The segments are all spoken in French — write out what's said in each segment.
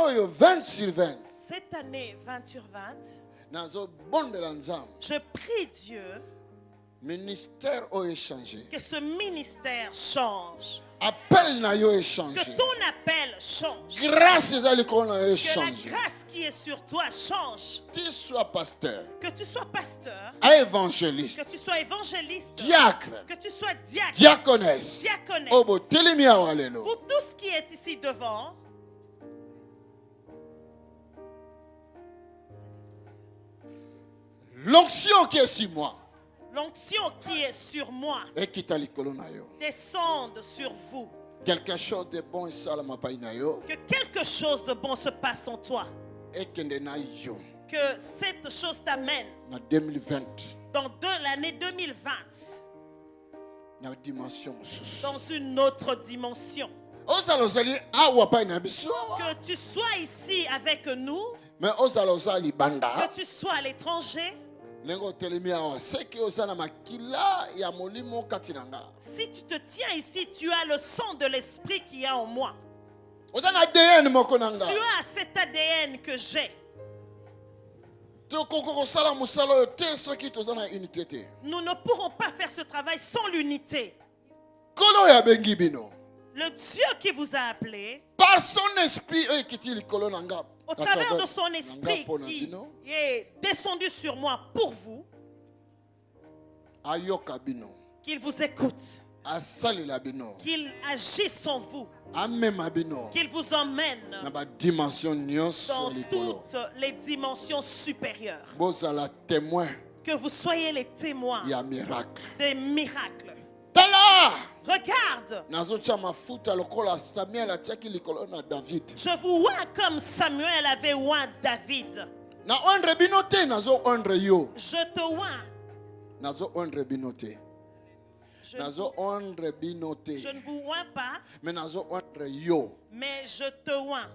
oyo 20 sur 20. Cette année 20 sur 20, Nazo bondela nzambe. je prie Dieu Ministère oyo échangé. que ce ministère change, Appel na yo que échangé. ton appel change, Grâce ezali likolo na yo que la échangé. grâce qui est sur toi change, Tu sois pasteur, que tu sois pasteur, évangéliste, que tu sois évangéliste, diacre, que tu sois diacre, diaconesse. diaconesse. Obo telemi awa lelo. Pour tout ce qui est ici devant, L'onction qui est sur moi. l'onction qui est sur moi Ekita likolo na yo. descende sur vous. Quelque chose de bon esalama pai na yo. Que quelque chose de bon se passe en toi. Ekende na yo. Que cette chose t'amène Na 2020. dans l'année 2020 Na dimension mosusu. dans une autre dimension. Ozala ozali awa pai na biso. Que tu sois ici avec nous, Mais ozala ozali banda. que tu sois à l'étranger. Lengo telemi awa. Seki ozala makila ya molimo kati na nga. Si tu te tiens ici, tu as le sang de l'esprit qui est en moi. Ozana ADN moko na nga. Tu as cet ADN que j'ai. Tokoko kosala musala oyo te soki tozana unité te. Nous ne pourrons pas faire ce travail sans l'unité. Kolo ya bengi bino. Le Dieu qui vous a appelé, Par son esprit oyo ekiti likolo na nga. au travers de son esprit qui est descendu sur moi pour vous, Ayoka bino. qu'il vous écoute, Asalela bino. qu'il agisse en vous, Amema bino. qu'il vous emmène Na ba dimension nyonso dans likolo. toutes les dimensions supérieures. Bozala témoin Que vous soyez les témoins ya miracle. des miracles. Tala! Regarde, Nazotia mafuta lokola Samuel atiaki likolo na David. je vous vois comme Samuel avait oint David. Na ondre bino te nazo ondre yo. Je te oins. Nazo ondre bino te. Je, Nazo ondre bino te. je ne vous oins pas, Mais nazo ondre yo. mais je te oins.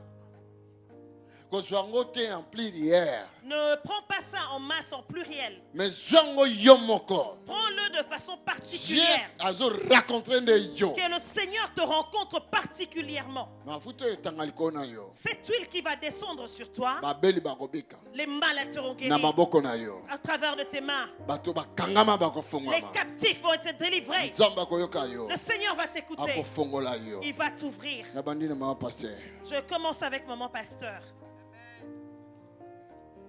Kozwango te en pluriel. Ne prends pas ça en masse, en pluriel. Mais zwango yo moko. Prends-le de façon Dieu particulière. azo rencontrer de yo. Que le Seigneur te rencontre particulièrement. Mafuta etanga likolo na yo. Cette huile qui va descendre sur toi, Babeli bakobika. les malades seront Na guéris maboko na yo. à travers de tes mains. Bato bakangama Les bakofungwama. captifs vont être délivrés. Nzamba koyoka yo. Le Seigneur va t'écouter. Akofongola yo. Il va t'ouvrir. Na bandina mama pasteur. Je commence avec maman pasteur.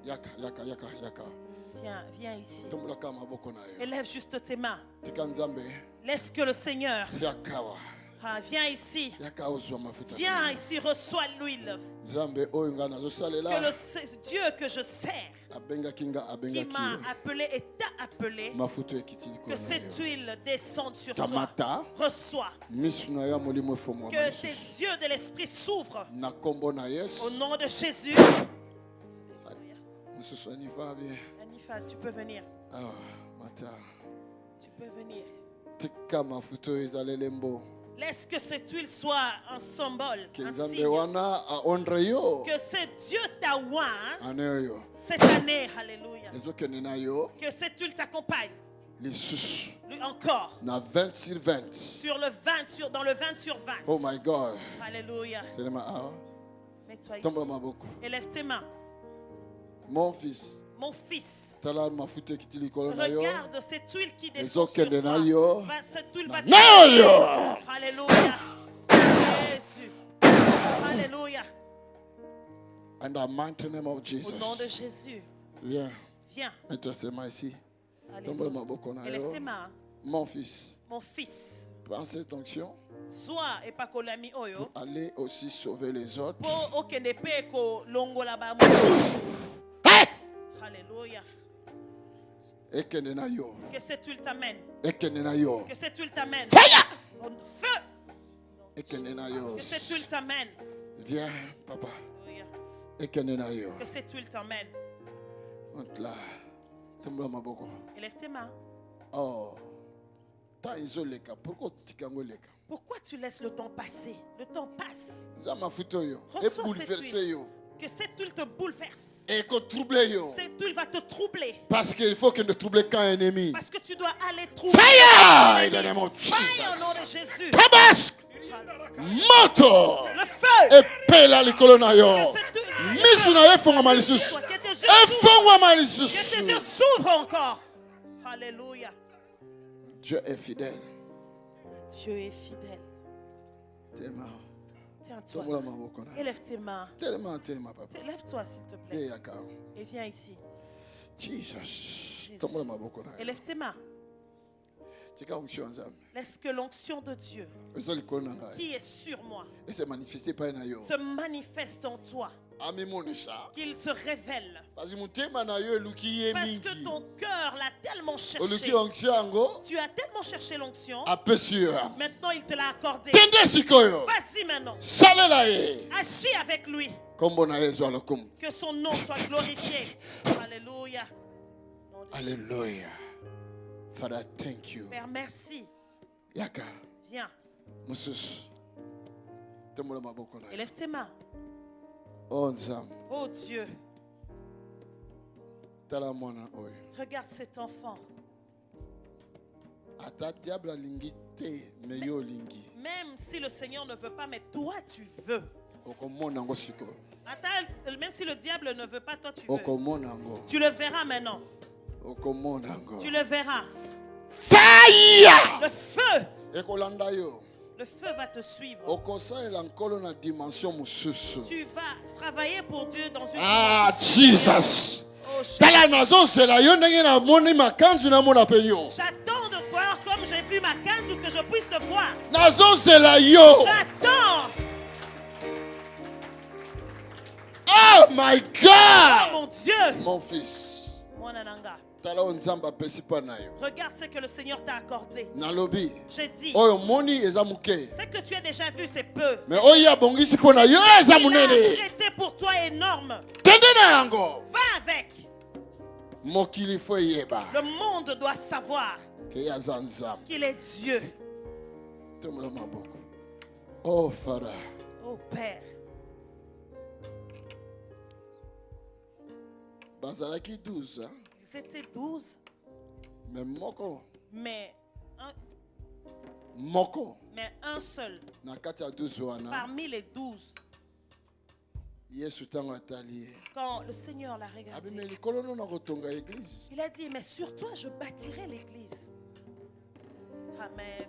Yaka. Viens, viens ici. Tombola kama maboko na yo. Élève juste tes mains. Tika nzambe. Laisse que le Seigneur. Yakawa. Viens ici. Yaka ozwa mafuta. Viens ici, reçois l'huile. Nzambe oyo nga nazo Que salela. Dieu que je sers, Abengaki nga qui abengaki m'a yo. appelé et t'a appelé, Mafuta ekiti likolo que na cette yo. huile descende sur toi. Kamata. Reçois. Misu na yo molimo efongwa Que tes yeux de l'esprit s'ouvrent. na kombo na Yesu. Au nom de Jésus. Mosusu anifa bien. Anifa, tu peux venir. Ah, mata. Tu peux venir. Tika mafuta oyo ezalele mbo. Laisse que cette huile soit un symbole, Ke un nzambe signe. wana aondre yo. Que ce Dieu t'a oint Ane oyo. cette année. Alléluia. Ezokende na yo. Que cette huile t'accompagne. Lisusu. Lui encore. Na 20 sur 20. Sur le 20 dans le 20 sur 20. Oh my God. Alléluia. Selema awa. Mets-toi ici. Tomba maboko. Élève tes mains. Mon fils. Mon fils. Tala mafuta ekiti likolo na yo. Regarde cette huile qui descend sur Ezokende toi. na yo. Cette huile va Na yo. Alléluia. Jésus. Alléluia. In the mighty name of Au Jesus. nom de Jésus. Viens. Viens. Mets-toi ses mains ici. Tomba Alléluia. maboko na Élève yo. tes mains. Mon fils. Mon fils. Prends cette onction Sois epakolami oyo. pour aller aussi sauver les autres. Po okende pe ko longola ba. Hey! Alléluia. Ekende na yo. Que cette huile t'amène. Ekende na yo. Que cette huile t'amène. Fire! Au feu. Ekende na yo. Que cette huile t'amène. Viens, papa. Alléluia. Ekende na yo. Que cette huile t'emmène. Monte là. Tomba maboko. Élève tes mains. Oh. Temps izoleka. Pourquoi tikango leka? Pourquoi tu laisses le temps passer? Le temps passe. Za mafuta yo. Reçois Et bouleverser cette huile. yo. Que cette huile te bouleverse. Et qu'on trouble yo. Cette huile va te troubler. Parce qu'il faut que ne trouble qu'un ennemi. Parce que tu dois aller troubler. Fire! In the name of Fire au Jesus. nom de Jésus. Tabasque. Moto. Le feu. Epée la likolo na yo. Que cette misu na ye efongwama lisusu. Que tes yeux Efongwama Que lisusu. tes yeux s'ouvrent encore. Alléluia. Dieu est fidèle. Dieu est fidèle. Tellement. Tiens-toi. Tombola maboko na. Élève tes mains. Tellement, tellement, papa. Lève-toi, s'il te plaît. Eh, yaka. Et viens ici. Jesus. Tombola maboko na. Élève tes mains. Tika onction nzambe. Laisse que l'onction de Dieu Eza likolo na ngai. qui est sur moi Et se manifester pa na yo. se manifeste en toi. Amimonisa. Qu'il se révèle. Parce que mutema na yo eluki ye Parce mingi. que ton cœur l'a tellement Oluki cherché. onction yango. Tu as tellement cherché l'onction. Apesi yo. Maintenant, il te l'a accordé. Tende sikoyo. Vas-y maintenant. Salela ye. Agis avec lui. Kombo na Yesu alokum. Que son nom soit glorifié. Alléluia. Nom de Alléluia. Father, thank you. Père, merci. Yaka. Viens. Mususu. Tombola maboko na. Élève tes mains. Oh nzambe. Oh Dieu, Tala mwana oyo. regarde cet enfant. Ata diable alingi te me yo olingi. Même si le Seigneur ne veut pas, mais toi tu veux. Okomona yango sikoyo. Attends, même si le diable ne veut pas, toi tu veux. Okomona yango. Tu le verras maintenant. Okomona yango. Tu le verras. Fire! Le feu. Ekolanda yo. Le feu va te suivre. Okosalela nkolo na dimension mosusu. Tu vas travailler pour Dieu dans une Ah, dimension Jesus! supérieure. Oh, Tala nazosela yo ndenge namoni makanzu namona pe yo. j'attends de voir comme j'ai vu ma canne ou que je puisse te voir. Nazosela yo. J'attends. Oh my Oh God! mon Dieu. Mon fils. Mwana nanga. Tala o nzambe apesi pa na yo. Regarde ce que le Seigneur t'a accordé. Nalobi. J'ai dit, Oyo moni eza muke. ce que tu as déjà vu, c'est peu. Mais oyo abongisi po na yo eza Il a munene. traité pour toi énorme. Tende na yango. Va avec. Mokili fo yeba. Le monde doit savoir Ke yaza nzambe. qu'il est Dieu. Tomola maboko. Oh Father. Oh Père, Bazalaki 12 hein? ils étaient 12, Mais moko. mais un seul Na kati ya 12 wana. parmi les 12. Yesu tango atali. Quand le Seigneur l'a regardé, Abimeli kolono na kotonga église. il a dit, mais sur toi, je bâtirai l'église. Amen.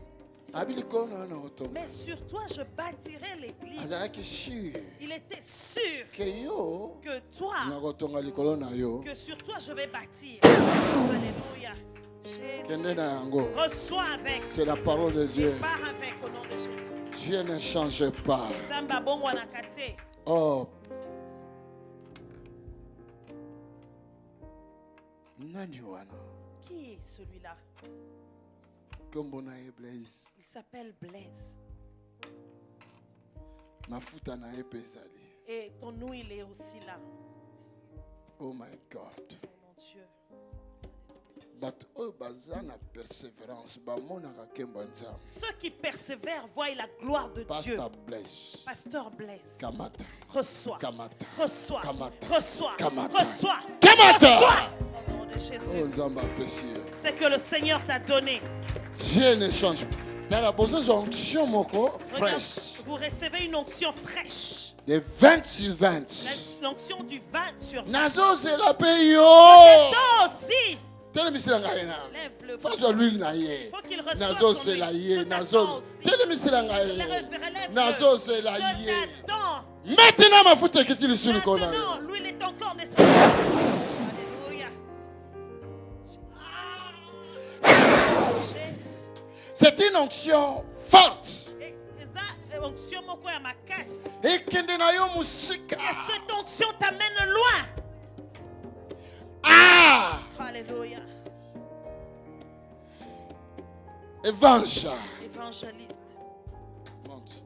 Abili kolono na kotonga. Mais sur toi, je bâtirai l'église. Azalaki sûr. Il était sûr Que yo que toi, na kotonga likolo na yo. que sur toi, je vais bâtir. Alléluia. Jésus. Kende na yango. Reçois avec. C'est la parole de Dieu. Pars avec au nom de Jésus. Dieu ne change pas. Zamba bongo anakate. Oh. Nani wana? Qui est celui-là? Kombo na ye Blaise. Il s'appelle Blaise. Mafuta na ye pe ezali. Et ton huile est aussi là. Oh my God. Oh mon Dieu. Bato oyo baza na persévérance bamonaka nkembo ya nzambe. Ceux qui persévèrent voient la gloire de Dieu. Pasteur Blaise. Pasteur Blaise. Kamata. Reçois. Kamata. Reçois. Kamata. Reçois. Kamata. Reçois. Kamata. Reçois. Au nom de Oh Jésus. nzambe apesi yo. C'est que le Seigneur t'a donné. Dieu ne change pas. Dans la besoin onction moko Regarde, fresh. vous recevez une onction fraîche. De 20 sur 20. L'onction du 20 sur 20. Nazozela pe yo. Toi aussi. Telemisela ngai na. Lève le Fazwa l'huile na ye. faut qu'il reçoive Nazozela son huile. ye. Je t'attends aussi. Telemisela ngai. Relève-le. Nazozela Je ye. t'attends. Maintenant mafuta ekiti lisulu kona. Maintenant, l'huile est encore descendue. Alléluia. Jésus. C'est une onction forte. Et ça, onction moko ya makasi. Ekende na yo musika. Et cette onction t'amène loin. Ah! Alléluia. Évangile. Évangéliste. Monte.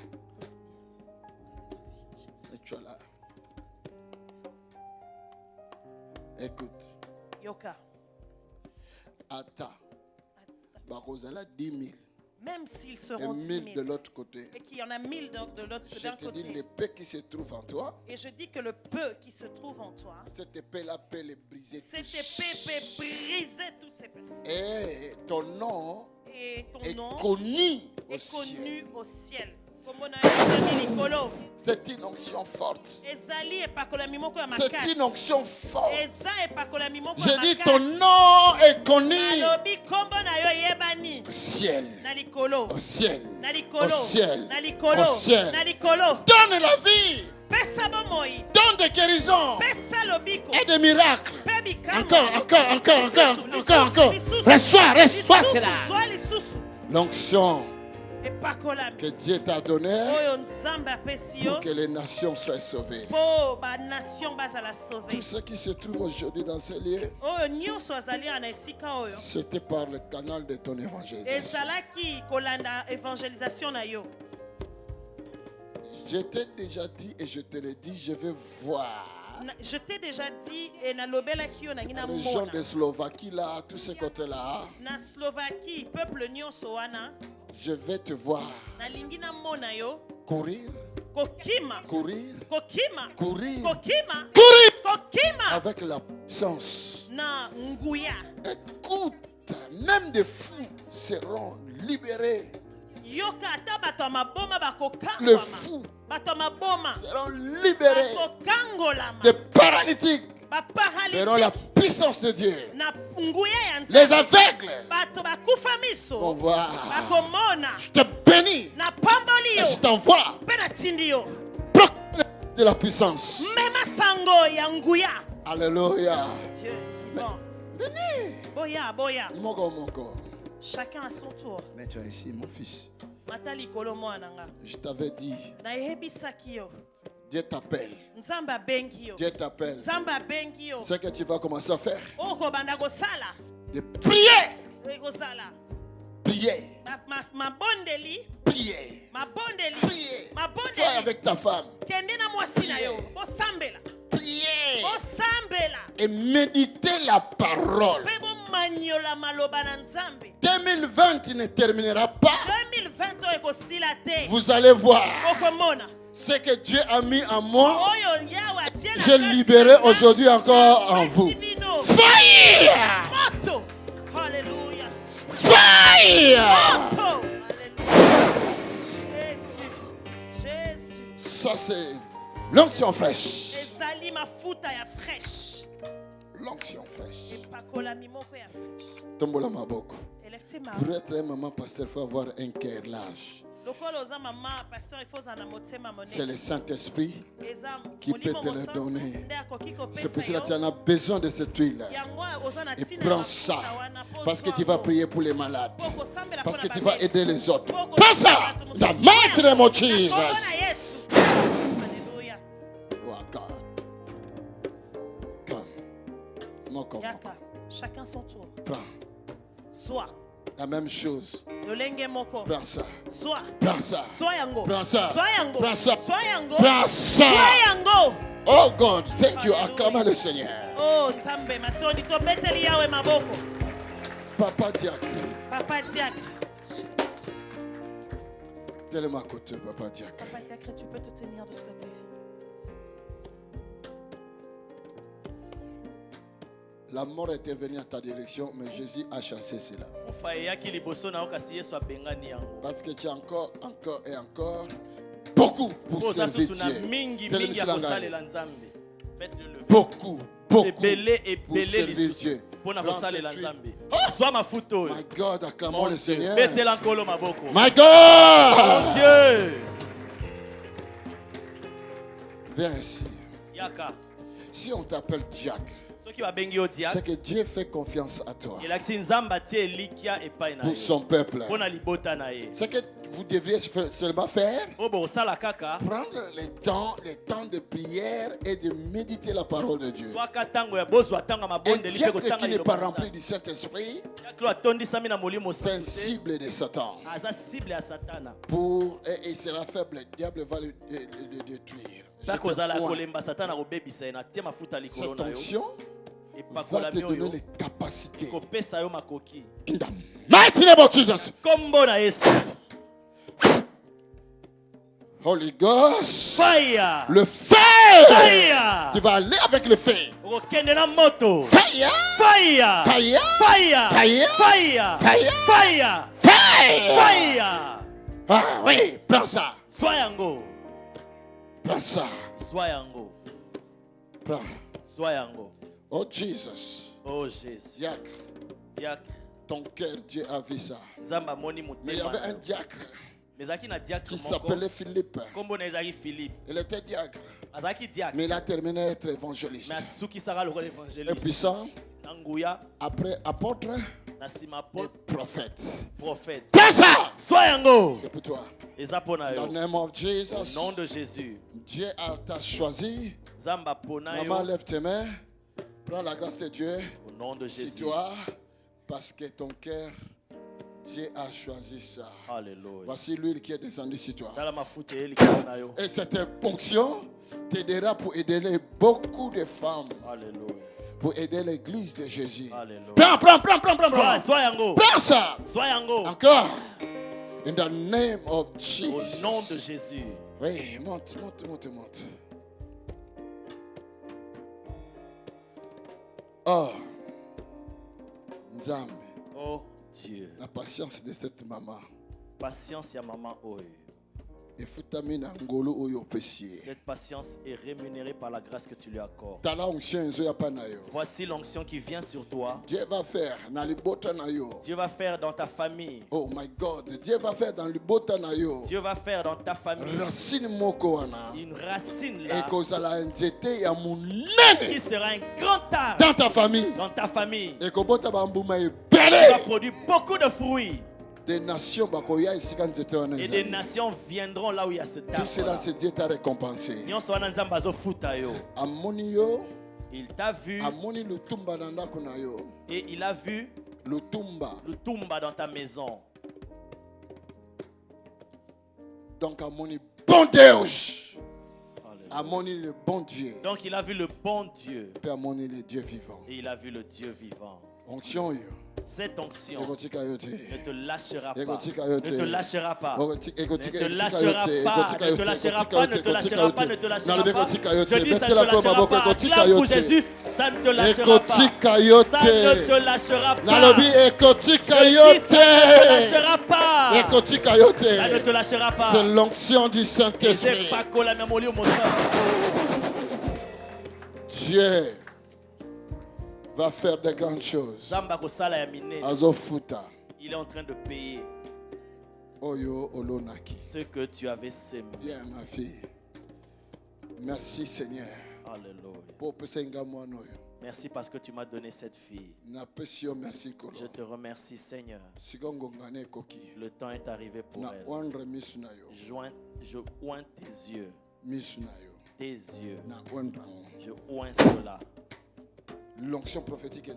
Tu es là. Écoute. Yoka. Attends. Bakozala 10 000. Même s'ils Et seront 10 1000 de 000. l'autre côté. Et qu'il y en a 1000 de l'autre Je d'un te dis, côté. l'épée qui se trouve en toi, Et je dis que le peu qui se trouve en toi, cette épée-là peut les briser cette tous. épée peut briser toutes ces personnes. Et ton nom Et ton est nom connu au est ciel. connu au ciel. C'est une onction forte. Ezali epakolami moko ya C'est makasi. une onction forte. Eza epakolami moko ya J'ai dit makasi. ton nom est connu Nalobi kombo na yo yebani. au ciel. Na likolo. Au ciel. Na likolo. Au ciel. Na likolo. Au ciel. Na likolo. Donne la vie. Pesa bomoi. Donne des guérisons Pesa lobiko. et des miracles. Pe bikambo. Encore. Reçois cela. Sois lisusu. L'onction Epakolami. que Dieu t'a donnée Oyo nzambe apesi yo. pour que les nations soient sauvées. Po ba nation bazala sauver. Tous ceux qui se trouvent aujourd'hui dans ces lieux, Oyo nyonso azali na esika oyo. c'était par le canal de ton évangélisation. Ezalaki kolanda evangelisation na yo. Je t'ai déjà dit et je te le dis, je vais voir Je t'ai déjà dit et na lobelaki yo na ngina les gens mona. de Slovaquie là, tous ces côtés-là, Na Slovaquie peuple nyonso wana je vais te voir na lingi na mona yo courir, kokima courir, kokima courir, kokima courir kokima avec la puissance. na nguya. Écoute, même des fous seront libérés. Yoka ata bato ya maboma Les bakokangolama. fous Bato ya maboma seront libérés. bakokangolama. Les paralytiques verront la Baparalytique puissance de Dieu. na nguya ya Les nzambe. aveugles Bato bakufa vont miso voir. bakomona. Je te bénis Na pamboli et yo je t'envoie. mpe na tindi yo. Proclame de la puissance. Mema sango ya nguya. Alléluia. Dieu vivant. Venez. Boya. Moko. Chacun à son tour. Mais tu es ici, mon fils. Mata likolo mwana nga. Je t'avais dit, Nayebisaki yo. Dieu t'appelle. Nzambe abengi yo. Dieu t'appelle. Nzambe abengi yo. Ce que tu vas commencer à faire, Okobanda kosala. de prier. Ekosala. Prier. Mabondeli. Prier. Mabondeli. Prier. Toi Mabondeli. avec ta femme. Kende na mwasi na yo. Bosambela. Prier. Bosambela. Et méditer la parole. Pe bomanyola maloba na Nzambe. 2020, tu ne termineras pas. 2020 ekosila te. Vous allez voir Okomona. ce que Dieu a mis en moi. Oyo Yawe atie na Je kati libérai na aujourd'hui encore en vous. Bino. Fire! Moto. Alléluia. Fire! Moto. Alléluia. Jésus. Ça, c'est l'onction fraîche. Ezali mafuta ya fresh. L'onction fraîche. Epakolami moko ya fresh. Tombola maboko. Élève tes mains. Pour être un maman pasteur, il faut avoir un cœur large. Lokolo oza mama pasteur il faut za na motema C'est monene. le Saint-Esprit Eza qui peut molimo te le mosantu donner. nde akoki kopesa C'est pour cela yo. que tu en as besoin de cette huile. Yango oza na Et ntina prends ya ça. mafuta wana, po Parce que zwa tu vas yango. prier pour les malades. Po kosambela Parce mpona que tu vas babeli. aider les autres. Po Prends kosambela ça. bato mosusu. Dans the mighty name of Na kombo Jesus. na Yesu. Alléluia. Oh, God. Come. Moko, Yaka. moko. Chacun son tour. Prends. Sois. La même chose. Lolenge moko. Prends ça. Sois. Prends ça. Sois yango. Prends ça. Sois yango. Prends ça. Sois yango. Prends ça. Sois yango. Oh God, thank you. Hallelujah. Acclamez le Seigneur. Oh Nzambe matondi tobeteli yawe maboko. Papa Diak. Papa Diacre. Tellement à côté, Papa Diak. Papa Diacre, tu peux te tenir de ce côté ici. La mort était venue à ta direction, mais Jésus a chassé cela. Parce que tu as encore et encore beaucoup pour servir Dieu. Beaucoup pour servir Dieu. My God, acclamons le Seigneur. My God! Dieu. Viens ici. Si on t'appelle Jack, c'est que Dieu fait confiance à toi pour son peuple. C'est que vous devriez seulement faire prendre le temps de prière et de méditer la parole de Dieu. Un diable qui n'est pas rempli du Saint-Esprit, c'est un cible de Satan. Et il sera faible, le diable va le détruire. Cette onction va te donner les capacités. In the mighty name of Jesus. Holy Ghost. Fire. Le feu. Fire. Tu vas aller avec le feu. Fire. Fire. Fire. Fire. Fire. Fire. Fire. Fire. Fire. Fire. Ah oui, prends ça. Soyango. Prends ça. Soyango. Prends. Soyango. Oh Jesus. Oh Jésus. Diacre. Diacre. Ton cœur, Dieu a vu ça. Mais il y avait un diacre qui s'appelait Philippe. Il était diacre. Mais il a terminé à être évangéliste. Et puissant. Après apôtre et prophète. C'est ça. C'est pour toi. Dans le nom de Jesus. Au nom de Jésus. Dieu t'a choisi. Maman, lève tes mains. Prends la grâce de Dieu. Au nom de Jésus. C'est toi. Parce que ton cœur, Dieu a choisi ça. Alléluia. Voici l'huile qui est descendue sur toi. Et cette fonction t'aidera pour aider beaucoup de femmes. Alléluia. Pour aider l'église de Jésus. Alléluia. Prends. Soyango. Prends ça. Soyango. Encore. In the name of Jesus. Au nom de Jésus. Oui, monte. Oh. Nzambe. Oh Dieu. La patience de cette maman. Patience ya maman oyo. Cette patience est rémunérée par la grâce que tu lui accordes. Voici l'onction qui vient sur toi. Dieu va faire Dieu va faire dans ta famille. Oh my God, Dieu va faire dans le bota na yo. Dieu va faire dans ta famille. Une racine là. Qui sera un grand arbre dans ta famille. Dans ta famille. Et qui va produire beaucoup de fruits. Des nations et des nations viendront là où il y a ce arbre. Tout cela, c'est Dieu t'a récompensé. Il t'a vu. Et il a vu le tumba dans ta maison. Donc, Amoni, bon Dieu. Amoni, le bon Dieu. Donc, il a vu le bon Dieu. Et Amoni, le Dieu vivant. Et il a vu le Dieu vivant. Onction. Cette onction ne te lâchera pas. Ne te lâchera pas. Ne te lâchera pas. Ne te lâchera pas. Ne te lâchera pas. Ne te lâchera pas. Je dis ça ne te lâchera pas. Acclame pour Jésus. Ça ne te lâchera pas. Ça ne te lâchera pas. Je dis ça ne te lâchera pas. Ça ne te lâchera pas. C'est l'onction du Saint-Esprit. Dieu va faire de grandes choses. Il est en train de payer ce que tu avais sémé. Viens, ma fille. Merci, Seigneur. Alléluia. Merci parce que tu m'as donné cette fille. Je te remercie, Seigneur. Le temps est arrivé pour elle. Je oins tes yeux. Tes yeux. Je oins cela. L'onction prophétique et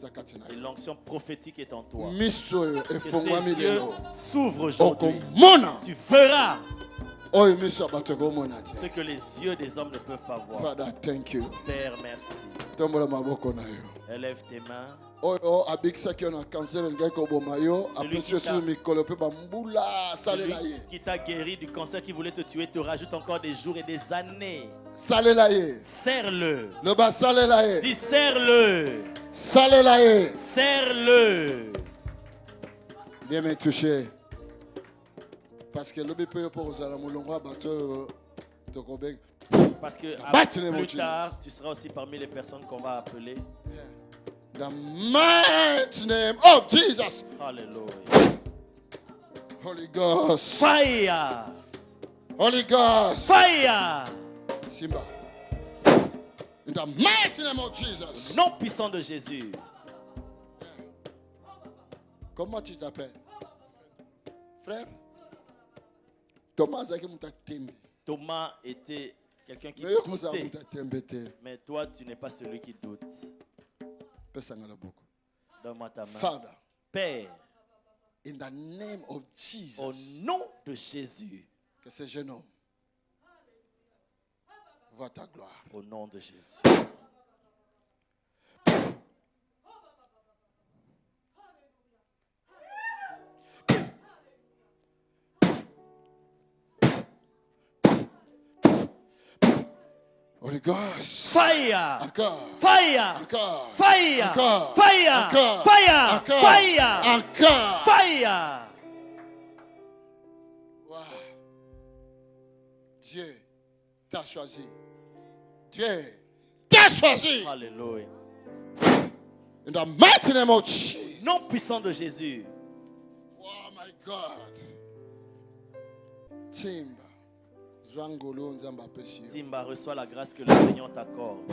l'onction prophétique est en toi. Que ses yeux s'ouvrent aujourd'hui. Tu verras ce que les yeux des hommes ne peuvent pas voir. Father, thank you. Père, merci. Élève tes mains. Celui qui t'a guéri du cancer qui voulait te tuer te rajoute encore des jours et des années. Serre-le. Dis serre-le. Serre-le. Viens me toucher. Parce que plus tard, tu seras aussi parmi les personnes qu'on va appeler. The mighty name of Jesus. Hallelujah. Holy Ghost. Fire. Holy Ghost. Fire. Simba. In the mighty name of Jesus. Nom puissant de Jésus. Comment tu t'appelles? Frère? Thomas était quelqu'un qui doutait. Mais toi, tu n'es pas celui qui doute. Donne-moi ta main. Father, Père, in the name of Jesus, au nom de Jésus, que ce jeune homme voit ta gloire. Au nom de Jésus. Holy Ghost. Fire. Encore. Fire. Encore. Fire. Encore. Fire. Encore. Fire. Encore. Fire. Encore. Fire. Wow. Dieu t'a choisi. Dieu t'a choisi. Alléluia. In the mighty name of Jesus. Nom puissant de Jésus. Oh my God. Timba, reçois la grâce que le Seigneur t'accorde.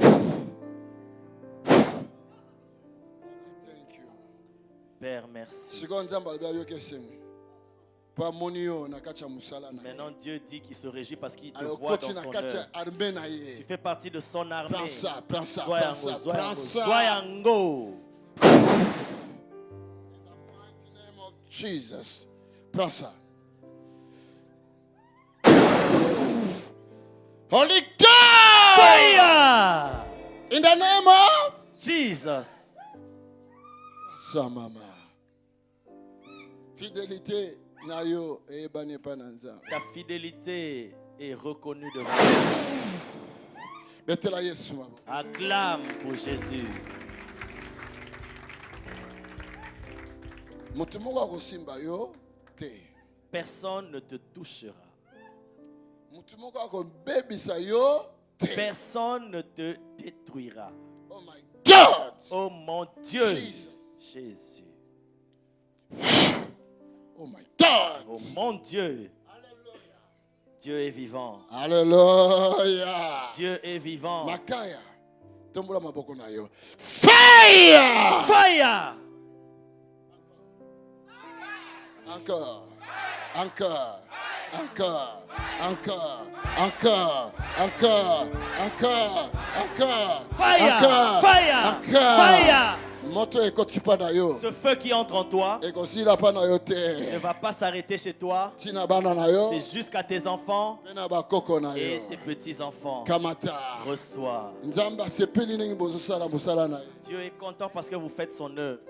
Thank you. Père, merci. Maintenant, Dieu dit qu'il se réjouit parce qu'il te voit dans son œuvre. Tu fais partie de son armée. Prends ça, prends ça, Sois prends ça, prends ça. Sois un go. In the mighty name of Jesus. Prends ça. Holy God! Fire! In the name of Jesus. Ça, maman. Fidélité, nayo et pananza. Ta fidélité est reconnue de vous. Acclame pour Jésus. Personne ne te touchera. Personne ne te détruira. Oh my God! Oh mon Dieu. Jésus. Oh my God! Oh mon Dieu. Dieu est vivant. Alléluia. Dieu est vivant. Makaya. Fire! Fire! Encore. Encore. Encore. Encore. Encore. Encore. Encore. Encore. Fire! Fire! Fire! Ce feu qui entre en toi ne va pas s'arrêter chez toi. C'est jusqu'à tes enfants et tes petits-enfants. Reçois. Dieu est content parce que vous faites son œuvre.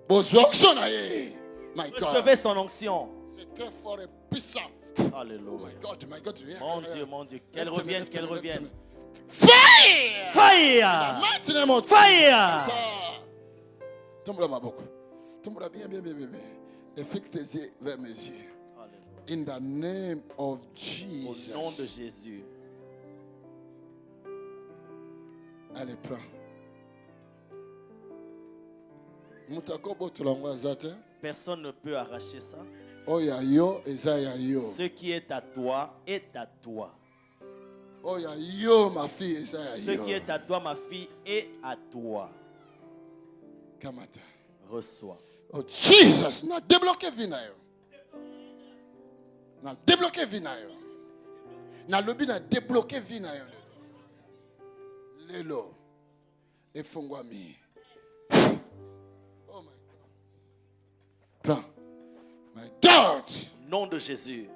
Recevez son onction. C'est très fort et puissant. Alléluia. Oh my God, my God. Mon Dieu, mon Dieu. Qu'elle revienne, qu'elle revienne. Fire! Fire! Fire! Tombe ma boca. Tombe bien, bien, bien, bien. Et fixe tes yeux vers mes yeux. In the name of Jesus. Au nom de Jésus. Allez, prends. Personne ne peut arracher ça. Ce qui est à toi est à toi. Ce qui est à toi, ma fille, est à toi. Kamata. Reçois. Oh Jesus, na débloqué vie na yo. Na débloqué vie na yo. Na lobi na débloqué vie na yo. Lelo. Efongwami. Oh my God. Prends. My God. Nom de Jésus.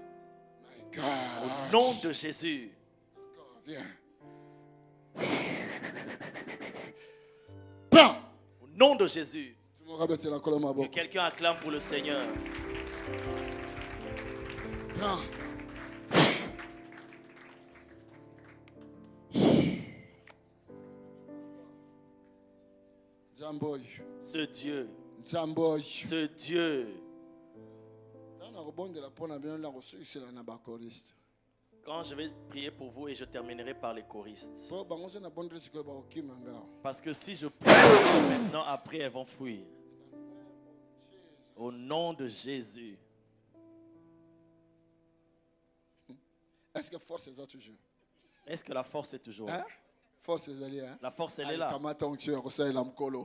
My God. Au nom de Jésus. Viens. Prends. Au nom de Jésus. Que quelqu'un acclame pour le Seigneur. Prends. Ce Dieu. Ce Dieu. Quand je vais prier pour vous et je terminerai par les choristes. Parce que si je prie maintenant, après elles vont fuir. Au nom de Jésus. Est-ce que force est toujours? Est-ce que la force est toujours? Hein? Force est là. Hein? La force elle est là.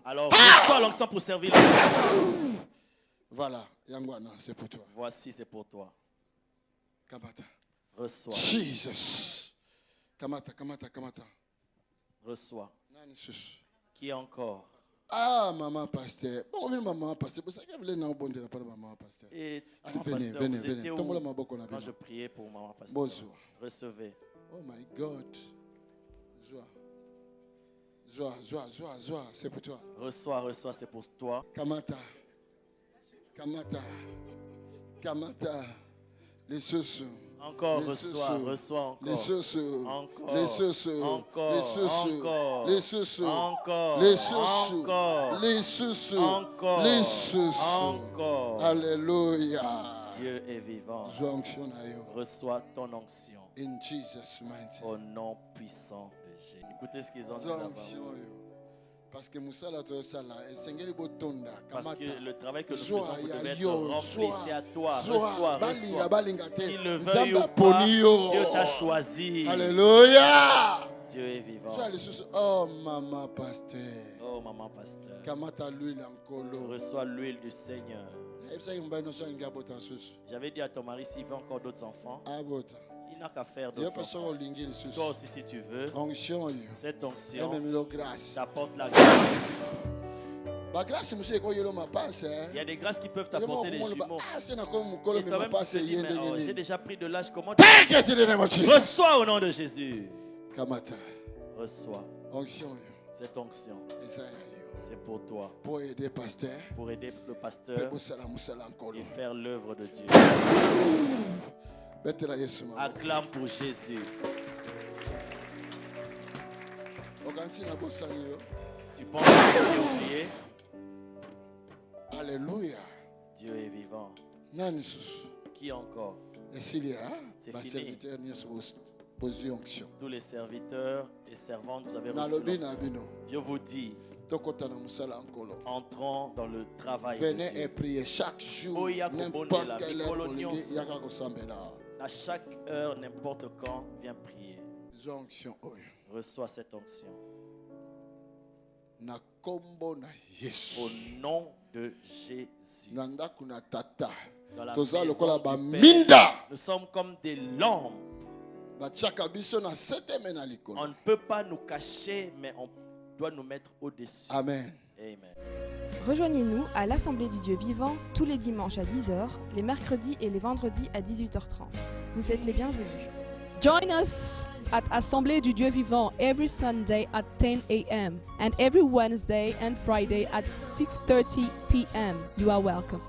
Alors, reçois l'onction pour servir. Voilà, Yangwana, c'est pour toi. Voici, c'est pour toi. Kamata. Reçois. Jesus. Kamata. Reçois. Qui encore? Ah, maman pasteur. Bon, maman pasteur. Vous savez que vous voulez non bon de la part de maman pasteur. Et venez. Quand je priais pour maman pasteur. Bonjour. Recevez. Oh my God. Joie. C'est pour toi. Reçois, c'est pour toi. Kamata. Les sous. Encore, reçois encore. Les sous. Encore. Les sous. Encore. Les sous. Encore. Les sous. Encore. Les sous. Encore. Les sous. Encore. Les sous. Encore. Alléluia. Dieu est vivant. Reçois ton onction. In Jesus' mighty name. Au nom puissant de Jésus. Écoutez ce qu'ils ont dit là-bas. Parce que le travail que nous faisons devait être rempli. C'est à toi. Reçois. Qu'il le veuille ou pas, Dieu t'a choisi. Alléluia. Dieu est vivant. Oh maman pasteur. Oh maman pasteur. Reçois l'huile du Seigneur. J'avais dit à ton mari s'il veut encore d'autres enfants. Il n'a qu'à faire d'autres enfants. Toi aussi si tu veux. Cette onction t'apporte la grâce. Il y a des grâces qui peuvent t'apporter des jumeaux. Et toi-même tu te dis, mais j'ai déjà pris de l'âge, comment tu... Reçois au nom de Jésus. Reçois cette onction. C'est pour toi. Pour aider le pasteur. Pour aider le pasteur et faire l'œuvre de Dieu. Acclame pour Jésus. Tu penses que Dieu est oublié? Alléluia. Dieu est vivant. Qui encore? C'est fini. Tous les serviteurs et servantes, vous avez reçu l'onction. Je vous dis, entrons dans le travail. Venez et priez chaque jour, n'importe quelle heure. À chaque heure, n'importe quand, viens prier. Reçois cette onction. Au nom de Jésus. Dans la maison du Père, nous sommes comme des lampes. On ne peut pas nous cacher, mais on doit nous mettre au-dessus. Amen. Amen. Rejoignez-nous à l'Assemblée du Dieu vivant tous les dimanches à 10h, les mercredis et les vendredis à 18h30. Vous êtes les bienvenus. Join us at Assemblée du Dieu vivant every Sunday at 10 a.m. and every Wednesday and Friday at 6:30 p.m. You are welcome.